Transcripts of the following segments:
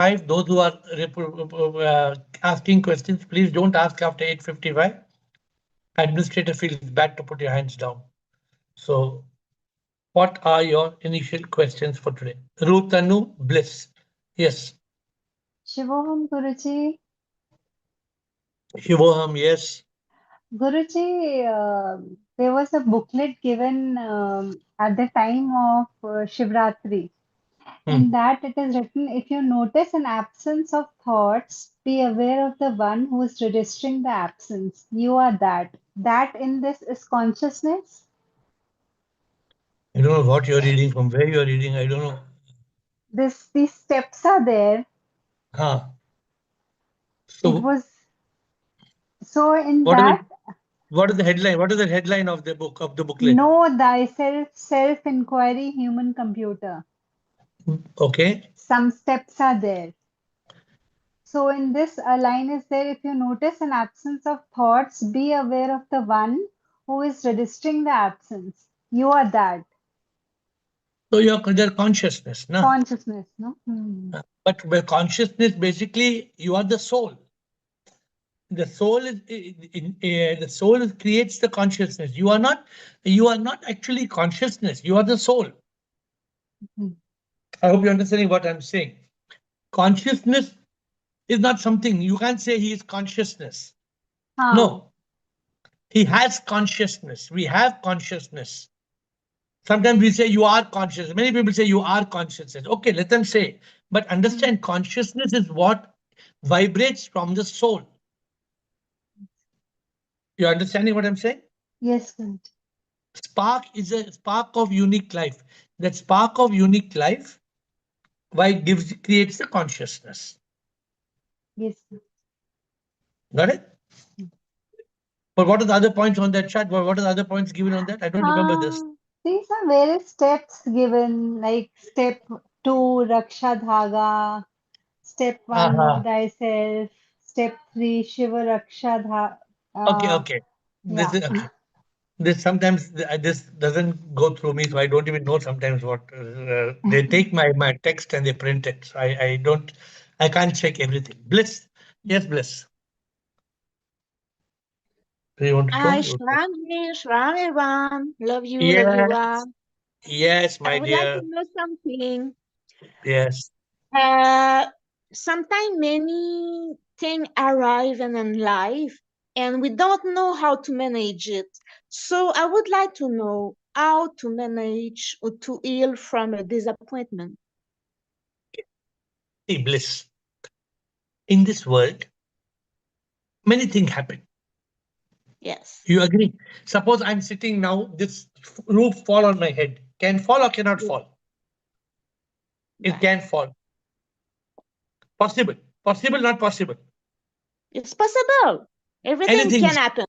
Those who are asking questions, please don't ask after 8:55. Administrator feels bad to put your hands down. So, what are your initial questions for today? Rutanu Bliss. Yes. Shivoham Guruji. Shivoham, yes. Guruji, there was a booklet given at the time of Shivratri. In that it is written, if you notice an absence of thoughts, be aware of the one who is registering the absence. You are that. That in this is consciousness. I don't know what you're reading, from where you're reading, I don't know. These steps are there. Huh. It So, was so in what is that, it? What is the headline? What is the headline of the book, of the booklet? know thyself, self-inquiry, human computer. Okay. Some steps are there. So in this, a line is there, if you notice an absence of thoughts, be aware of the one who is registering the absence. You are that. So you're their consciousness, no? Consciousness, no? But with consciousness, basically, you are the soul. The soul is the soul creates the consciousness. You are not. You are not actually consciousness. You are the soul. I hope you're understanding what I'm saying. Consciousness is not something you can't say he is consciousness. No, he has consciousness. We have consciousness. Sometimes we say you are conscious. Many people say you are consciousness. Okay, let them say. But understand, consciousness is what vibrates from the soul. You're understanding what I'm saying? Yes, good. Spark is a spark of unique life. That spark of unique life, why creates the consciousness. Yes. Got it? But what are the other points on that chart? What are the other points given on that? I don't remember this. These are various steps given, like step 2, Raksha Dhaga, step 1, know thyself, step 3, Shiva Raksha Dhaga. Okay. This is okay. This sometimes this doesn't go through me, so I don't even know sometimes what they take my text and they print it. So I can't check everything. Bliss, yes, Bliss. Do you want to Hi, show? Shram everyone. Love you, Yes, everyone. yes, my I would like to dear. know something. Yes. Uh, Sometimes many things arrive in life and we don't know how to manage it. So I would like to know how to manage or to heal from a disappointment. See, Bliss. In this world, many things happen. Yes. You agree? Suppose I'm sitting now, this roof fall on my head. Can fall or cannot Yes. fall? It Right. can fall. Possible. Possible, not possible. It's possible. Everything Anything, can happen.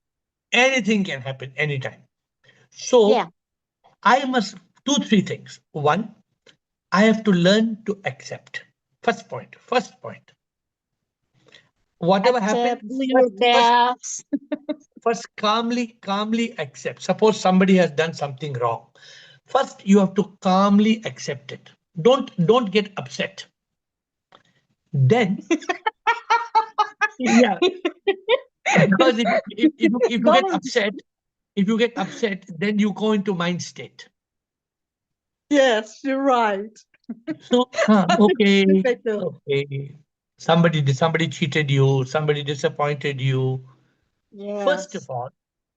anything can happen anytime. So Yeah. I must do three things. One, I have to learn to accept. First point. First point. Whatever Accept, do happens, your best. first calmly accept. Suppose somebody has done something wrong. First, you have to calmly accept it. Don't get upset. Then, yeah, because if you get Don't. upset, then you go into mind state. Yes, you're right. So, okay, Difficult. okay. Somebody cheated you. Somebody disappointed you. First of Yes. all,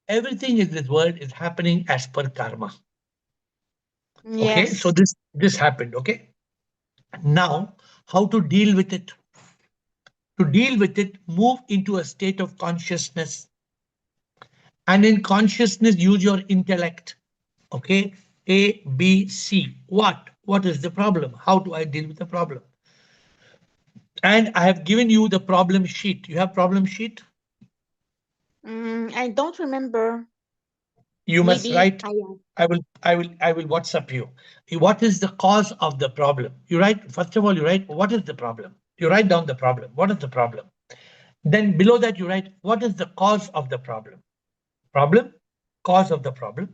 everything in this world is happening as per karma. Okay, so Yes. this happened. Okay, now how to deal with it? To deal with it, move into a state of consciousness, and in consciousness, use your intellect. Okay, A, B, C. What is the problem? How do I deal with the problem? And I have given you the problem sheet. You have problem sheet? I don't remember. You must Maybe write. I am. I will WhatsApp you. What is the cause of the problem? You write, first of all, you write, what is the problem? You write down the problem. What is the problem? Then below that, you write, what is the cause of the problem? Problem, cause of the problem,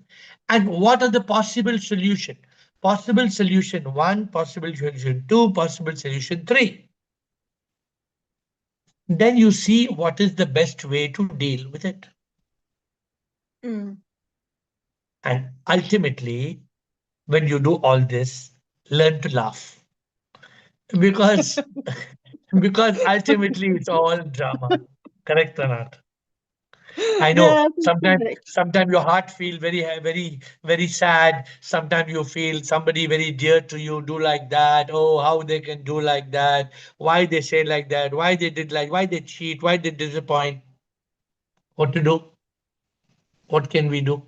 and what are the possible solution? Possible solution 1, possible solution 2, possible solution 3. then you see what is the best way to deal with it. Mm. And ultimately, when you do all this, learn to laugh because because ultimately it's all drama. Correct or not? I know Yes, correct. sometimes your heart feel very sad. Sometimes you feel somebody very dear to you do like that. Oh, how they can do like that? Why they say like that? Why they did like? Why they cheat? Why they disappoint? What to do? What can we do?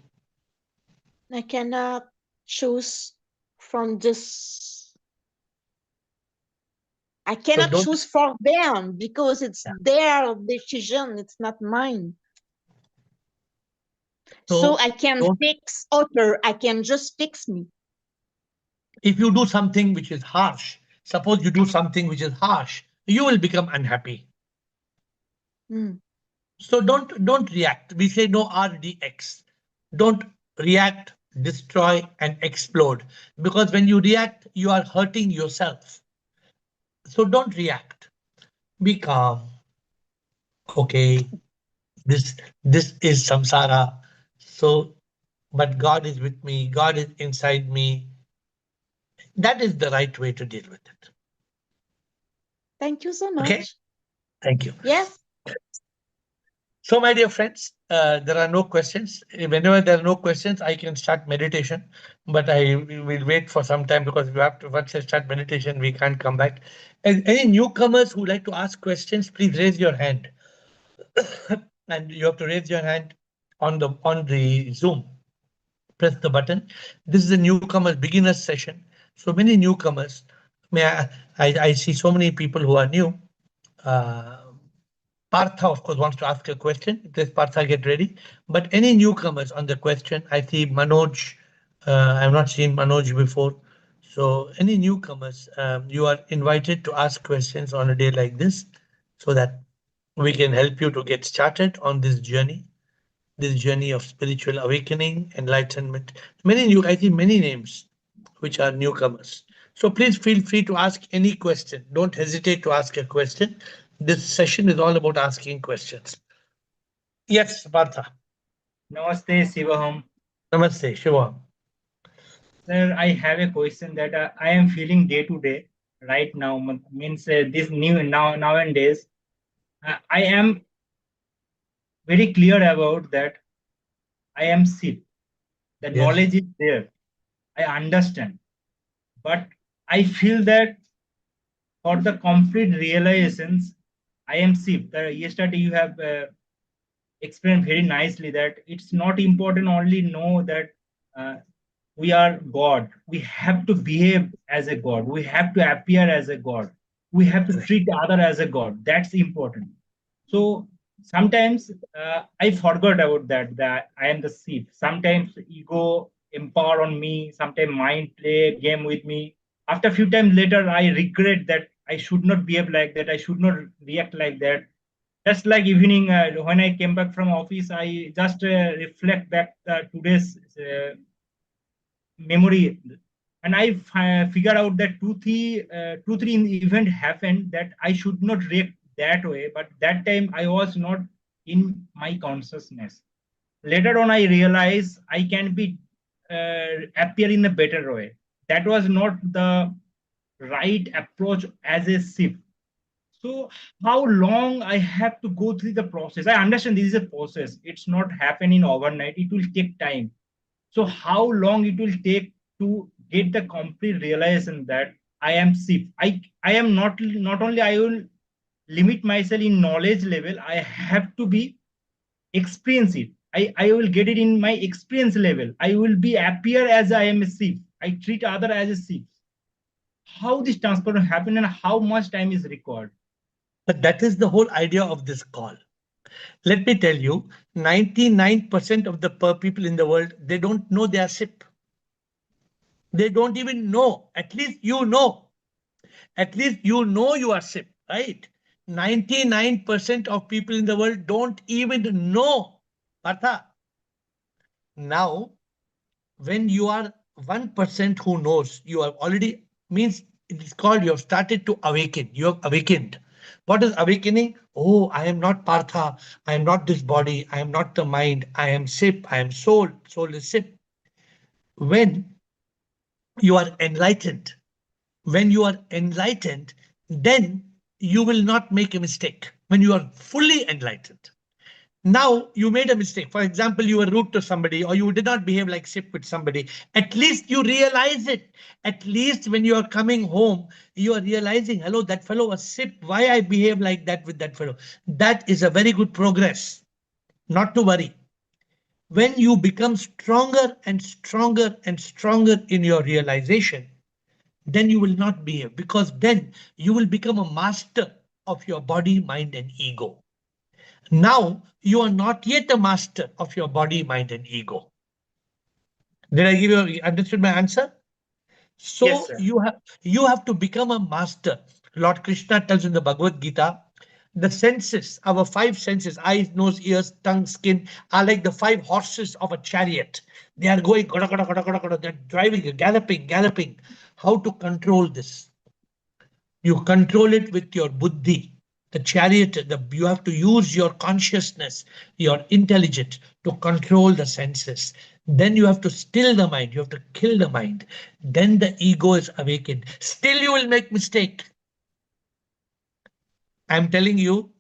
I cannot choose from this. I So cannot don't. choose for them because it's Yeah. their decision, it's not mine. So So I can don't. fix other, I can just fix me. If you do something which is harsh, suppose you do something which is harsh, you will become unhappy. Mm. So don't react. We say no RDX. Don't react, destroy, and explode. Because when you react, you are hurting yourself. So don't react. Be calm. Okay, this is samsara. So, but God is with me. God is inside me. That is the right way to deal with it. Thank you so Okay. much. Thank you. Yes, So, my dear friends, there are no questions. Whenever there are no questions, I can start meditation, but I will wait for some time because we have to, once I start meditation, we can't come back. And any newcomers who like to ask questions, please raise your hand. And you have to raise your hand on the Zoom. Press the button. This is a newcomers beginners session. So many newcomers. May I see so many people who are new. Uh, Partha, of course, wants to ask a question. Please, Partha, get ready. But any newcomers on the question, I see Manoj. I've not seen Manoj before. So any newcomers, you are invited to ask questions on a day like this so that we can help you to get started on this journey of spiritual awakening, enlightenment. Many new, I see many names which are newcomers. So please feel free to ask any question. Don't hesitate to ask a question. This session is all about asking questions. Yes, Partha. Namaste, Shivaham. Namaste, Shivam. Sir, I have a question that I am feeling day to day right now. Means this new nowadays, I am very clear about that. I am sick. The Yes. knowledge is there. I understand, but I feel that for the complete realizations, I am sick. Yesterday you have explained very nicely that it's not important only know that uh, we are God. We have to behave as a God. We have to appear as a God. We have to treat other as a God. That's important. So sometimes I forgot about that. That I am the sheep. Sometimes ego empower on me. Sometimes mind play a game with me. After a few times later, I regret that I should not behave like that. I should not react like that. Just like evening when I came back from office, I just reflect back today's memory, and I figure out that two three event happened that I should not react that way, but that time I was not in my consciousness. Later on I realize I can be appear in a better way. That was not the right approach as a shift. So how long I have to go through the process? I understand this is a process. It's not happening overnight. It will take time. So how long it will take to get the complete realization that I am safe? I am not only I will limit myself in knowledge level. I have to be experience it. I will get it in my experience level. I will be appear as I am a safe. I treat other as a safe. How this transfer happen and how much time is required? But that is the whole idea of this call. Let me tell you, 99% of the people in the world, they don't know they are SIP. They don't even know. At least you know. At least you know you are SIP, right? 99% of people in the world don't even know. Partha, now when you are 1% who knows, you are already means it is called you have started to awaken. You have awakened. What is awakening? Oh, I am not Partha. I am not this body. I am not the mind. I am Sip. I am soul. Soul is Sip. When you are enlightened, when you are enlightened, then you will not make a mistake. When you are fully enlightened. Now you made a mistake. For example, you were rude to somebody or you did not behave like Sip with somebody. At least you realize it. At least when you are coming home, you are realizing, hello, that fellow was Sip. Why I behave like that with that fellow? That is a very good progress. Not to worry. When you become stronger and stronger and stronger in your realization, then you will not behave, because then you will become a master of your body, mind, and ego. Now you are not yet a master of your body, mind, and ego. Did I give you understood my answer? Yes, So sir. you have to become a master. Lord Krishna tells in the Bhagavad Gita, the senses, our five senses, eyes, nose, ears, tongue, skin, are like the five horses of a chariot. They are going, goda, goda, goda, goda, goda, they're driving, galloping, galloping. How to control this? You control it with your buddhi, the chariot. You have to use your consciousness, your intelligence to control the senses. Then you have to still the mind. You have to kill the mind. Then the ego is awakened. Still, you will make mistake. I'm telling you,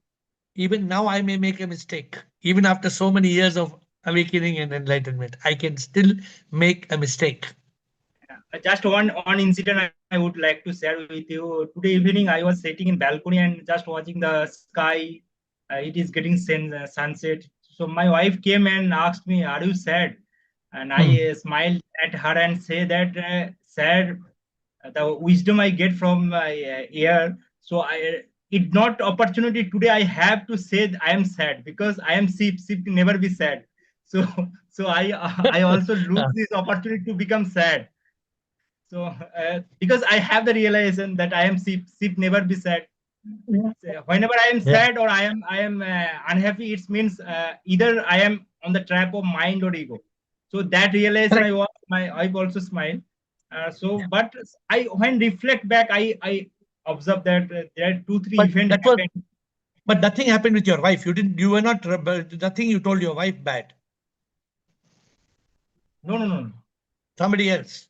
even now I may make a mistake. Even after so many years of awakening and enlightenment, I can still make a mistake. Just one incident I would like to share with you. Today evening, I was sitting in balcony and just watching the sky. It is getting sunset. So my wife came and asked me, "Are you sad?" And I Hmm. smiled at her and say that sad, the wisdom I get from my AiR. So it not opportunity today. I have to say I am sad because I am Sip. Sip never be sad. So so I also lose this opportunity to become sad. So because I have the realization that I am Sip never be sad. So whenever I am Yeah. sad or I am unhappy, it means either I am on the trap of mind or ego. So that realization Correct. I was my I've also smiled. But I when reflect back, I observe that there are two three But events that was, happened. but nothing happened with your wife. You didn't. You were not. Nothing you told your wife bad. No, no, no, no, Somebody else.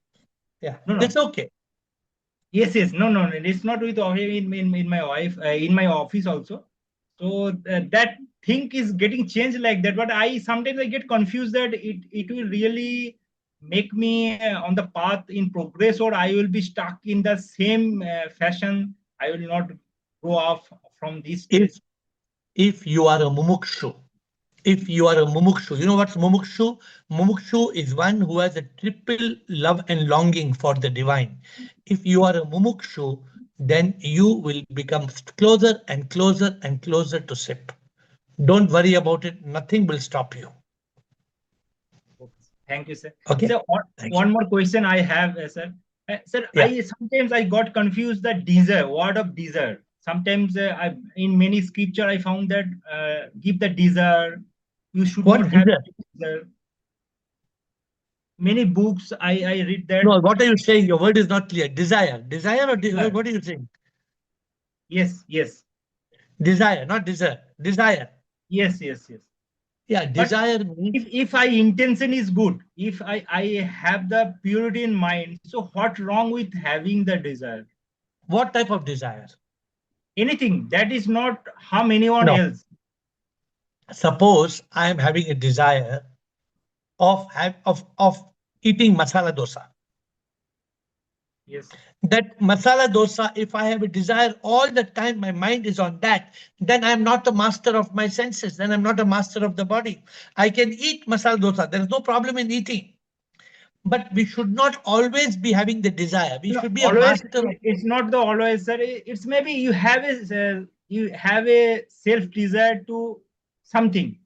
Yeah, no, no. that's okay. Yes, yes, no, no, no. It's not with in my wife in my office also. So that thing is getting changed like that. But I sometimes I get confused that it will really make me on the path in progress, or I will be stuck in the same fashion. I will not go off from this If stage. if you are a mumukshu, if you are a mumukshu, you know what's mumukshu? Mumukshu is one who has a triple love and longing for the divine. If you are a mumukshu, then you will become closer and closer and closer to Sip. Don't worry about it. Nothing will stop you. Okay. Thank you, sir. Okay. So Thank you. one more question I have, sir. Sir, Yeah. I sometimes I got confused the desire, word of desire. Sometimes in many scripture I found that give the desire, you should not What have desire? desire. Many books I read that No, what are you saying? Your word is not clear. Desire. Desire or desire. what are you saying? Yes, yes, Desire, not desire. Desire. yes, yes, yes. Yeah, But desire means if I intention is good, if I have the purity in mind, so what wrong with having the desire? what type of desire? Anything that is not harm anyone No. else. Suppose I am having a desire of eating masala dosa. Yes. That masala dosa, if I have a desire all the time, my mind is on that, then I'm not the master of my senses. Then I'm not a master of the body. I can eat masala dosa. There is no problem in eating. But we should not always be having the desire. We No, should be a always master of it's not the always, sir. It's maybe you have a self desire to something,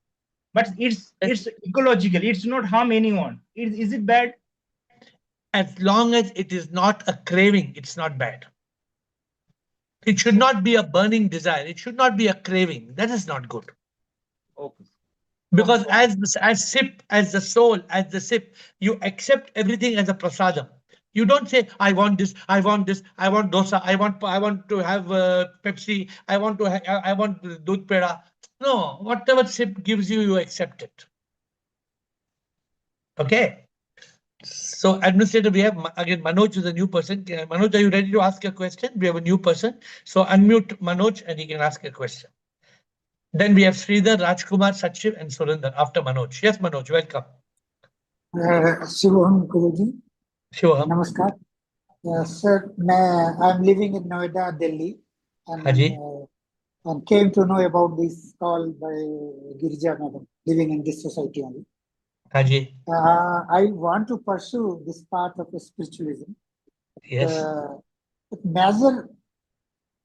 but it. it's ecological. It's not harm anyone. Is it bad? As long as it is not a craving, it's not bad. It should not be a burning desire. It should not be a craving. That is not good. Okay. Okay. Because Okay. as Sip, as the soul, as the Sip, you accept everything as a prasadam. You don't say, I want this, I want this, I want dosa, I want to have Pepsi, I want to I want Dudh Peda. No, whatever SIP gives you, you accept it. Okay. So administrator, we have again Manoj is a new person. Manoj, are you ready to ask a question? We have a new person. So unmute Manoj and he can ask a question. Then we have Sridhar, Rajkumar, Sachiv, and Surinder after Manoj. Yes, Manoj, welcome. Shivam Guruji. Shivam. Namaskar. Sir, I'm living in Noida, Delhi, and came to know about this call by Girija Madam, living in this society only. Haji. I want to pursue this path of spiritualism. Yes. Major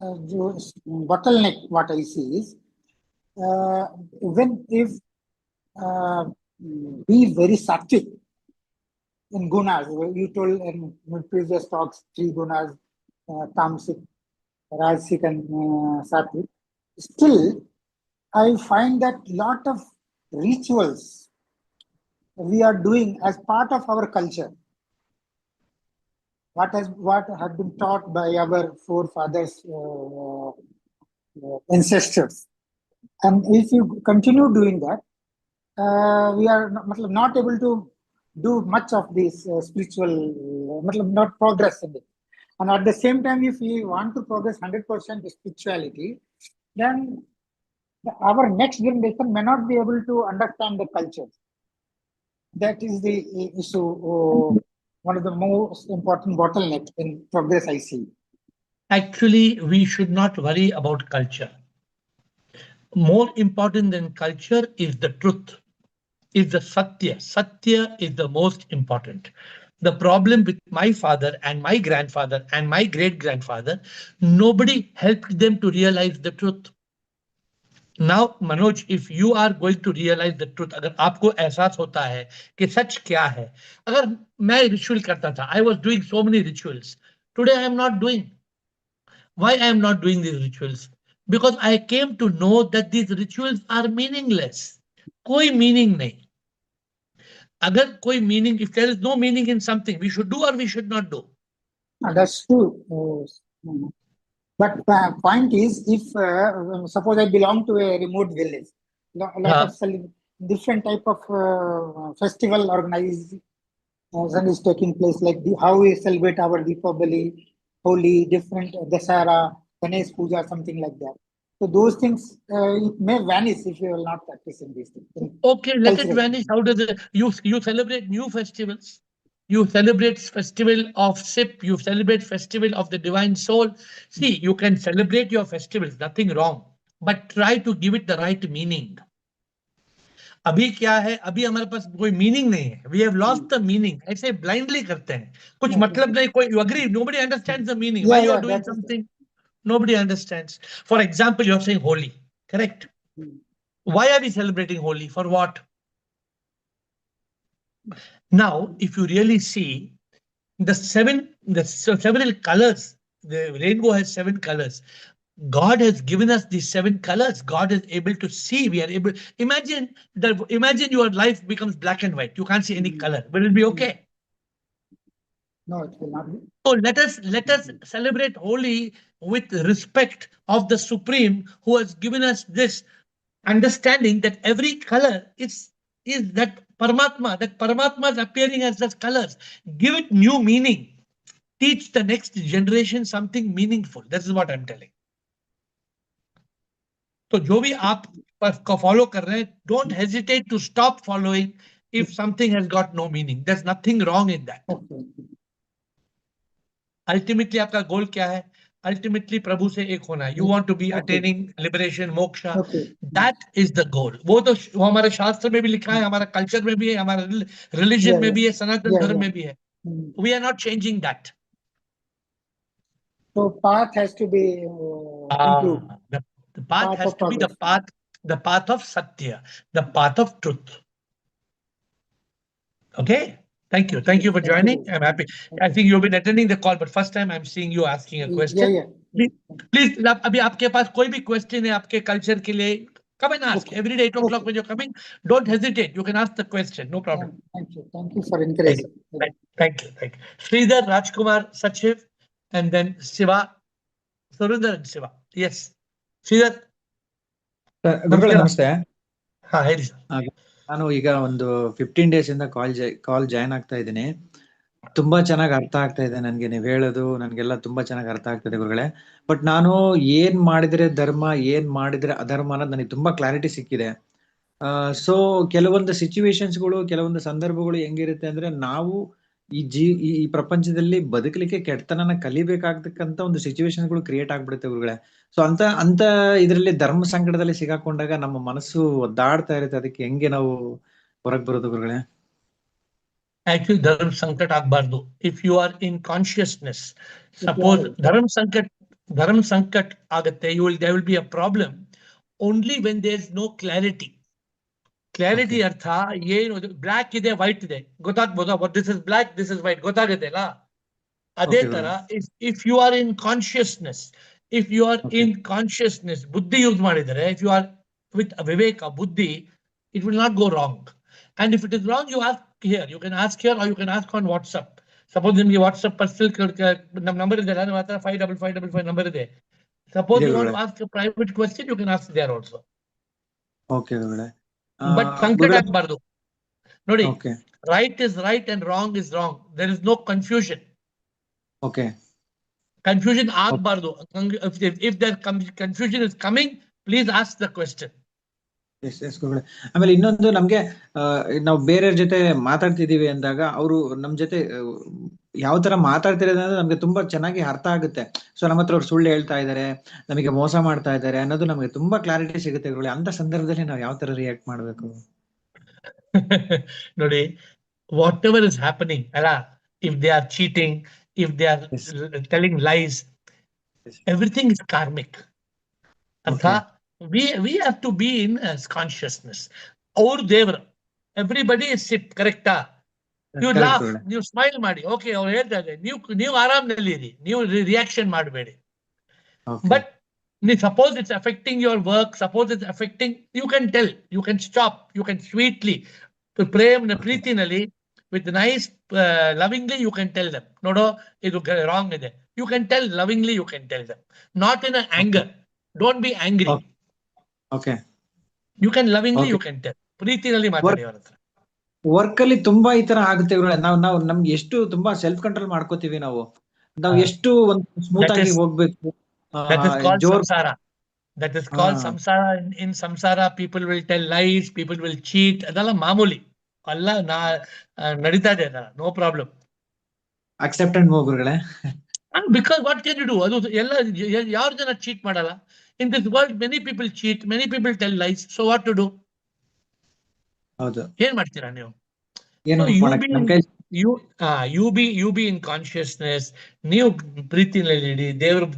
bottleneck, what I see is, even if be very sattvic in gunas, you told in previous talks, 3 gunas, tamasic, rajasic, and sattvic. Still, I find that lot of rituals we are doing as part of our culture. What had been taught by our forefathers, ancestors, and if you continue doing that, we are not able to do much of this spiritual, not progress in it. And at the same time, if we want to progress 100% spirituality, then our next generation may not be able to understand the culture. That is the issue, one of the most important bottlenecks in progress I see. Actually, we should not worry about culture. More important than culture is the truth, is the Satya. Satya is the most important. The problem with my father and my grandfather and my great-grandfather, nobody helped them to realize the truth. Now, Manoj, if you are going to realize the truth, अगर आपको एहसास होता है कि सच क्या है, अगर मैं रिचुअल करता था, I was doing so many rituals. Today I am not doing. Why I am not doing these rituals? Because I came to know that these rituals are meaningless. कोई meaning नहीं. अगर कोई meaning, if there is no meaning in something, we should do or we should not do. That's true. But point is, if suppose I belong to a remote village, lot of different type of festival organization is taking place, like how we celebrate our Deepavali, Holi, different Dasara, Ganesh Puja, something like that. So those things it may vanish if you are not practicing these things. Okay, let it vanish. How does it? You celebrate new festivals. You celebrate festival of SIP. You celebrate festival of the divine soul. See, you can celebrate your festivals, nothing wrong. But try to give it the right meaning. अभी क्या है? अभी हमारे पास कोई meaning नहीं है. We have lost the meaning. ऐसे blindly करते हैं. कुछ मतलब नहीं. कोई, you agree? Nobody understands the meaning. Why you are doing something? Nobody understands. For example, you are saying Holi, correct? Why are we celebrating Holi? For what? Now, if you really see the several colors, the rainbow has 7 colors. God has given us these 7 colors. God is able to see. We are able. Imagine your life becomes black and white. You can't see any color. Will it be okay? No, it will not be. So let us celebrate Holi with respect of the Supreme, who has given us this understanding that every color is that Paramatma is appearing as such colors. Give it new meaning. Teach the next generation something meaningful. This is what I'm telling. So जो भी आप follow कर रहे हैं, don't hesitate to stop following if something has got no meaning. There's nothing wrong in that. Ultimately आपका गोल क्या है? Ultimately प्रभु से एक होना. You want to be attaining liberation, moksha. That is the goal. वो हमारे शास्त्र में भी लिखा है, हमारा कल्चर में भी है, हमारा रिलीजन में भी है, सनातन धर्म में भी है. We are not changing that. So path has to be improved. The path has to be the path of Satya, the path of truth. Okay. Thank you. Thank you for joining. I'm happy. I think you've been attending the call, but first time I'm seeing you asking a question. Please, अभी आपके पास कोई भी question है आपके culture के लिए, Come and ask. Okay. Every day, 8 o'clock Okay. when you're coming, don't hesitate. You can ask the question. No problem. Thank you. Thank you for encouraging. Thank you. Sridhar, Rajkumar, Sachiv, and then Shiva, Surinder and Shiva. Yes. Sridhar. ಗುರುಗಳೇ ನಮಸ್ತೆ. ಹಾ, ಹೇಳಿ sir. ನಾನು ಈಗ ಒಂದು 15 days ಇಂದ ಕಾಲ್ join ಆಗ್ತಾ ಇದ್ದೀನಿ. ತುಂಬಾ ಚೆನ್ನಾಗಿ ಅರ್ಥ ಆಗ್ತಾ ಇದೆ ನನ್ಗೆ, ನೀವ್ ಹೇಳೋದು ನನ್ಗೆಲ್ಲ ತುಂಬಾ ಚೆನ್ನಾಗಿ ಅರ್ಥ ಆಗ್ತದೆ ಗುರುಗಳೇ. ಬಟ್ ನಾನು ಏನ್ ಮಾಡಿದ್ರೆ ಧರ್ಮ, ಏನ್ ಮಾಡಿದ್ರೆ ಅಧರ್ಮ ಅನ್ನೋದು ನನಗೆ ತುಂಬಾ ಕ್ಲಾರಿಟಿ ಸಿಕ್ಕಿದೆ. ಸೊ ಕೆಲವೊಂದು ಸಿಚುವೇಶನ್ಸ್ಗಳು, ಕೆಲವೊಂದು ಸಂದರ್ಭಗಳು ಹೆಂಗಿರುತ್ತೆ ಅಂದ್ರೆ, ನಾವು ಈ ಪ್ರಪಂಚದಲ್ಲಿ ಬದುಕಲಿಕ್ಕೆ ಕೆಟ್ಟತನನ ಕಲಿಬೇಕಾಗ್ತಕ್ಕಂತ ಒಂದು ಸಿಚುವೇಶನ್ಗಳು ಕ್ರಿಯೇಟ್ ಆಗ್ಬಿಡುತ್ತೆ ಗುರುಗಳೇ. ಸೊ ಅಂತ ಇದರಲ್ಲಿ ಧರ್ಮ ಸಂಕಟದಲ್ಲಿ ಸಿಗಾಕೊಂಡಾಗ ನಮ್ಮ ಮನಸ್ಸು ಒದ್ದಾಡ್ತಾ ಇರುತ್ತೆ. ಅದಕ್ಕೆ ಹೆಂಗೆ ನಾವು ಹೊರಗೆ ಬರೋದು ಗುರುಗಳೇ? Actually, ಧರ್ಮ ಸಂಕಟ ಆಗಬಾರ್ದು. If you are in consciousness, suppose ಧರ್ಮ ಸಂಕಟ ಆಗುತ್ತೆ, there will be a problem only when there is no clarity. Clarity ಅರ್ಥ ಏನು? ಬ್ಲಾಕ್ ಇದೆ, ವೈಟ್ ಇದೆ, ಗೊತ್ತಾಗ್ಬೋದಾ? This is black, this is white, ಗೊತ್ತಾಗುತ್ತೆ ಅಲ್ಲ? ಅದೇ ತರ if you are in consciousness, ಬುದ್ಧಿ ಯೂಸ್ ಮಾಡಿದರೆ, ಇಫ್ ಯು ಆರ್ ವಿತ್ ವಿವೇಕ, ಬುದ್ಧಿ, it will not go wrong. And if it is wrong, you ask here, you can ask here, or you can ask on WhatsApp. Suppose ನಿಮ್ಗೆ WhatsApp personal ನಮ್ಮ number ಇದೆ, ನನ್ನ ಹತ್ರ 555555 number ಇದೆ. Suppose you want to ask a private question, you can ask there also. Okay ಗುರುಗಳೇ. But ಸಂಕಟ ಆಗಬಾರ್ದು ನೋಡಿ. Right is right and wrong is wrong. There is no confusion. Okay, confusion ಆಗಬಾರ್ದು. If there confusion is coming, please ask the question. ಆಮೇಲೆ ಇನ್ನೊಂದು, ನಮ್ಗೆ ನಾವು ಬೇರೆಯವ್ರ ಜೊತೆ ಮಾತಾಡ್ತಿದೀವಿ ಅಂದಾಗ ಅವರು ನಮ್ ಜೊತೆ ಯಾವ ತರ ಮಾತಾಡ್ತಿರೋದು ಅಂದ್ರೆ ನಮ್ಗೆ ತುಂಬಾ ಚೆನ್ನಾಗಿ ಅರ್ಥ ಆಗುತ್ತೆ. ಸೊ ನಮ್ಮ ಹತ್ರ ಅವ್ರು ಸುಳ್ಳು ಹೇಳ್ತಾ ಇದಾರೆ, ನಮಗೆ ಮೋಸ ಮಾಡ್ತಾ ಇದಾರೆ ಅನ್ನೋದು ನಮಗೆ ತುಂಬಾ ಕ್ಲಾರಿಟಿ ಸಿಗುತ್ತೆ ಗುರುಗಳೇ. ಅಂತ ಸಂದರ್ಭದಲ್ಲಿ ನಾವು ಯಾವ ತರ ರಿಯಾಕ್ಟ್ ಮಾಡ್ಬೇಕು? ನೋಡಿ, ವಾಟ್ ಎವರ್ ಇಸ್ ಹ್ಯಾಪನಿಂಗ್ ಅಲ್ಲ, if they are cheating, if they are telling lies, everything is karmic. ಅರ್ಥ? we have to be in consciousness. Our ದೇವರು, ಎವ್ರಿಬಡಿ ಇಸ್ ಸಿಟ್, ಕರೆಕ್ಟಾ? ನೀವು ಲಾಫ್, ನೀವು ಸ್ಮೈಲ್ ಮಾಡಿ, ಓಕೆ, ಅವ್ರು ಹೇಳ್ತಾ ಇದ್ದಾರೆ, ನೀವು ಆರಾಮ್ನಲ್ಲಿ ಇರಿ, ನೀವು ರಿಯಾಕ್ಷನ್ ಮಾಡಬೇಡಿ. But suppose it's affecting your work, suppose it's affecting, you can tell, you can stop, you can sweetly, ಪ್ರೀತಿನಲ್ಲಿ, with nice, lovingly, you can tell them, ನೋಡೋ ಇದು ರಾಂಗ್ ಇದೆ. You can tell lovingly, you can tell them, not in an anger. Don't be angry. Okay. You can lovingly, you can tell. ಪ್ರೀತಿನಲ್ಲಿ ಮಾತಾಡಿ ಅವ್ರ ಹತ್ರ. Work ಅಲ್ಲಿ ತುಂಬಾ ಈ ತರ ಆಗುತ್ತೆ ಗುರುಗಳೇ. ನಾವು ನಮ್ಗೆ ಎಷ್ಟು ತುಂಬಾ ಸೆಲ್ಫ್ ಕಂಟ್ರೋಲ್ ಮಾಡ್ಕೋತೀವಿ ನಾವು ಎಷ್ಟು ಒಂದು ಸ್ಮೂತ್ ಆಗಿ ಹೋಗ್ಬೇಕು. That is called samsara. That is called samsara. In samsara, people will tell lies, people will cheat. ಅದೆಲ್ಲ ಮಾಮೂಲಿ ಅಲ್ಲ, ನಡೀತಾ ಇದೆ, no problem. Accept and move ಗುರುಗಳೇ. Because what can you do? ಅದು ಎಲ್ಲ ಯಾರು ಜನ ಚೀಟ್ ಮಾಡಲ್ಲ. In this world, many people cheat, many people tell lies. So what to do? ಹೌದು, ಏನ್ ಮಾಡ್ತೀರಾ ನೀವು? You be in consciousness. ನೀವು ಪ್ರೀತಿನಲ್ಲಿ,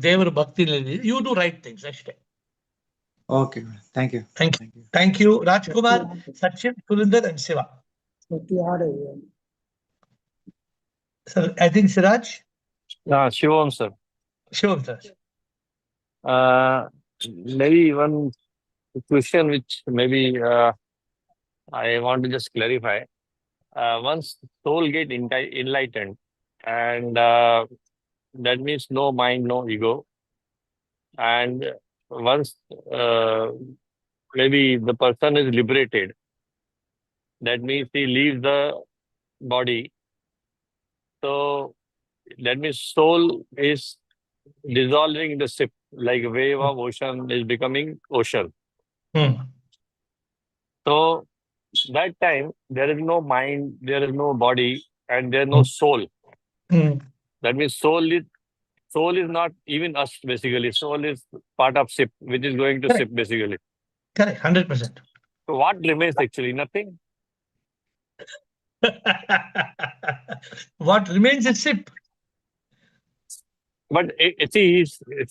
ದೇವರ ಭಕ್ತಿನಲ್ಲಿ, you do right things ಅಷ್ಟೇ. Okay, thank you. Thank you. Rajkumar, Sachin, Surinder and Shiva. Sir, I think Siraj. Shivam sir. Shivam sir. Maybe one question which maybe I want to just clarify. Once soul get enlightened, and that means no mind, no ego. And once maybe the person is liberated, that means he leaves the body. So that means soul is dissolving the ship, like a wave of ocean is becoming ocean. So that time there is no mind, there is no body, and there is no soul. That means soul is not even us basically. Soul is part of ship which is going to ship basically. Correct, 100%. So what remains actually? Nothing. What remains is ship. But see,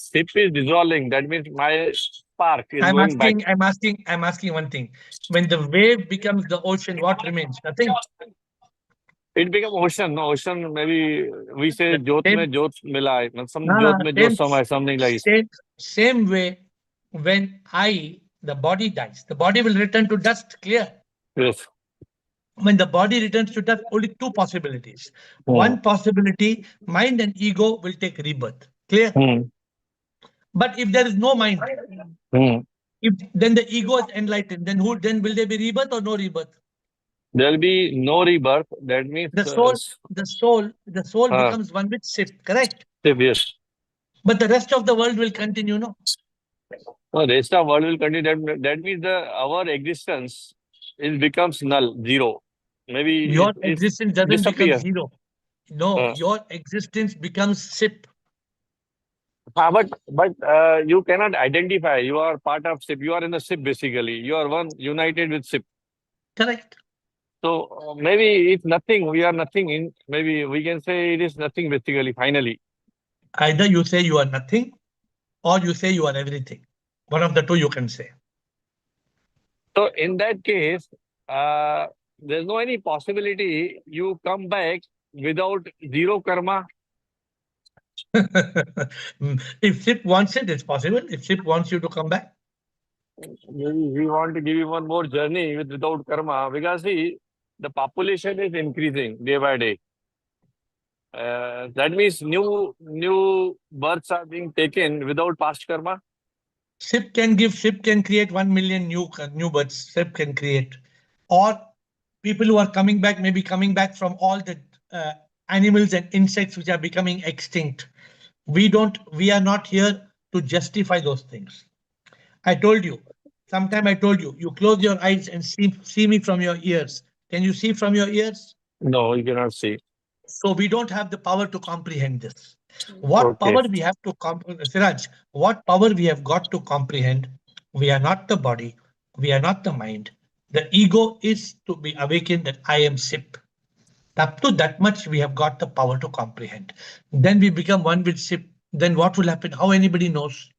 ship is dissolving. That means my spark is going back. I'm asking one thing. When the wave becomes the ocean, what remains? Nothing. It becomes ocean. No, ocean. Maybe we say jyot mein jyot mila hai. Some jyot mein jyot sama hai. Something like same way. When I the body dies. The body will return to dust, clear? Yes. When the body returns to dust, only two possibilities. Hmm. One possibility, mind and ego will take rebirth, clear? Hmm. But if there is no mind, Hmm. then the ego is enlightened, then will there be rebirth or no rebirth? There will be no rebirth. That means The soul becomes one with Sip, correct? yes. But the rest of the world will continue, no? The rest of world will continue. That means our existence becomes null, zero. Maybe Your it existence doesn't become disappear. zero. No, your existence becomes Sip. But you cannot identify. You are part of SIP. You are in the SIP basically. You are one united with SIP. Correct. So maybe it's nothing. We are nothing in. Maybe we can say it is nothing basically. Finally. Either you say you are nothing or you say you are everything. One of the two you can say. So in that case, there's no any possibility you come back without zero karma. If Sip wants it, it's possible. If Sip wants you to come back. Maybe we want to give you one more journey without karma because see, the population is increasing day by day. That means new births are being taken without past karma. Sip can create 1 million new births. Sip can create, or people who are coming back may be coming back from all the animals and insects which are becoming extinct. We are not here to justify those things. I told you, you close your eyes and see me from your ears. Can you see from your ears? No, you cannot see. So we don't have the power to comprehend this. What Okay. power we have to Siraj, what power we have got to comprehend? We are not the body, we are not the mind. The ego is to be awakened that I am Sip. Up to that much we have got the power to comprehend. Then we become one with Sip. Then what will happen? How anybody knows?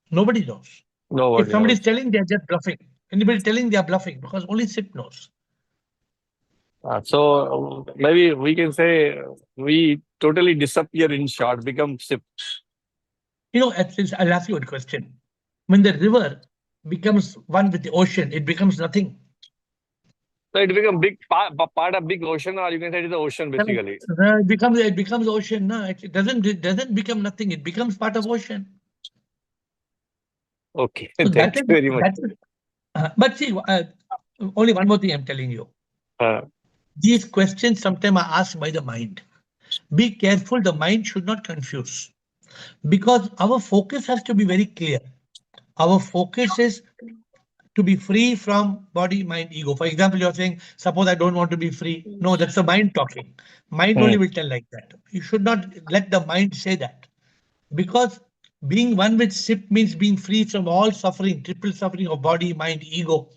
Nobody knows. If Nobody somebody is knows. telling, they're just bluffing. Anybody telling, they are bluffing because only Sip knows. So maybe we can say we totally disappear in short, become SIP. I'll ask you a question. When the river becomes one with the ocean, it becomes nothing. So it becomes big part of big ocean, or you can say it is the ocean basically. It becomes ocean. No, it doesn't become nothing. It becomes part of ocean. Okay, So thank you very much. But see, only one more thing I'm telling you. These questions sometimes are asked by the mind. Be careful, the mind should not confuse. Because our focus has to be very clear. Our focus is to be free from body, mind, ego. For example, you're saying, suppose I don't want to be free. No, that's the mind talking. Mind only will tell like that. You should not let the mind say that. Because being one with Sip means being free from all suffering, triple suffering of body, mind, ego.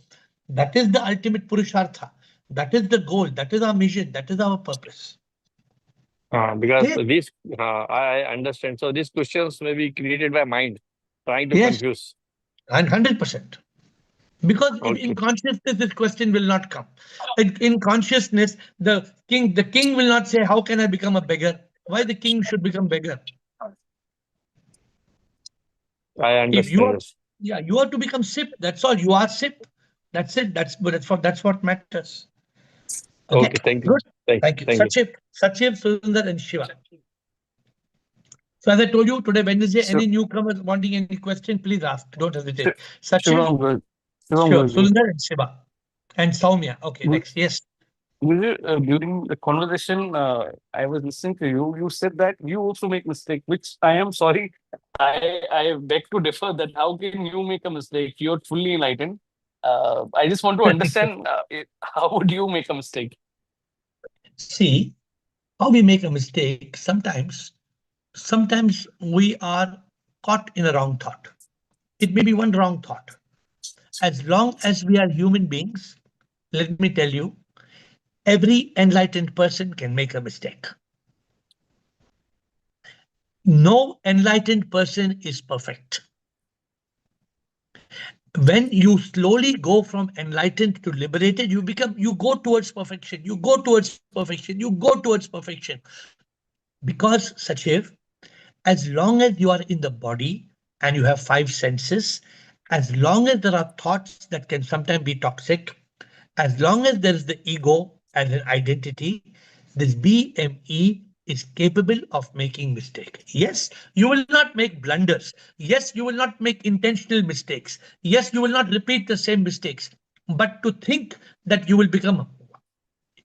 That is the ultimate Purushartha. That is the goal. That is our mission. That is our purpose. Because these, I understand. So these questions may be created by mind, trying to confuse. And 100%. Because in consciousness, this question will not come. In consciousness, the king will not say, how can I become a beggar? Why the king should become beggar? I understand this. Yeah, you are to become Sip. That's all. You are Sip. That's it. That's what matters. Okay, thank you. Good. Thank you. Sachiv, Sundar, and Shiva. So as I told you, today Wednesday, any newcomers wanting any question, please ask. Don't hesitate. Sachiv, Sundar, and Shiva. And Soumya. Okay, next. Yes. During the conversation, I was listening to you. You said that you also make mistake, which I am sorry. I beg to differ that how can you make a mistake? You're fully enlightened. I just want to understand how would you make a mistake? See, how we make a mistake sometimes we are caught in a wrong thought. It may be one wrong thought. As long as we are human beings, let me tell you, every enlightened person can make a mistake. No enlightened person is perfect. When you slowly go from enlightened to liberated, you go towards perfection. You go towards perfection. You go towards perfection. Because, Sachiv, as long as you are in the body and you have 5 senses As long as there are thoughts that can sometimes be toxic, as long as there is the ego as an identity, this BME is capable of making mistake. Yes, you will not make blunders. Yes, you will not make intentional mistakes. Yes, you will not repeat the same mistakes. But to think that you will become,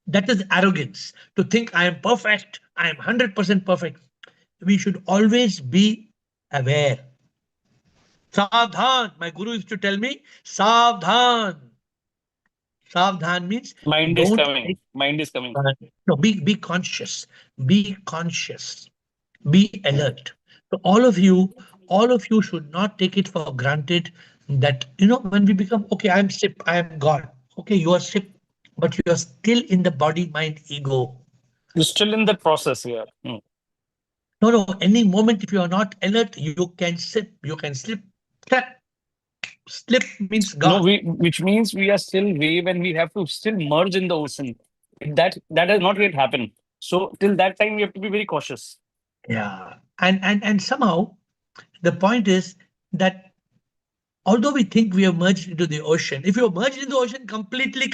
that is arrogance. To think I am perfect, I am 100% perfect. We should always be aware. Savdhan. My guru used to tell me, Savdhan. Savdhan means Mind is don't coming. take, Mind is coming. no, be conscious, be conscious, be alert. So all of you should not take it for granted that, when we become, okay, I'm SIP, I am God. Okay, you are SIP, but you are still in the body, mind, ego. You're still in that process here. No, any moment if you are not alert, you can slip, Slip, slip means No, gone. which means we are still wave and we have to still merge in the ocean. That has not yet happened. So till that time, we have to be very cautious. Yeah. And somehow the point is that although we think we have merged into the ocean, if you have merged into the ocean completely,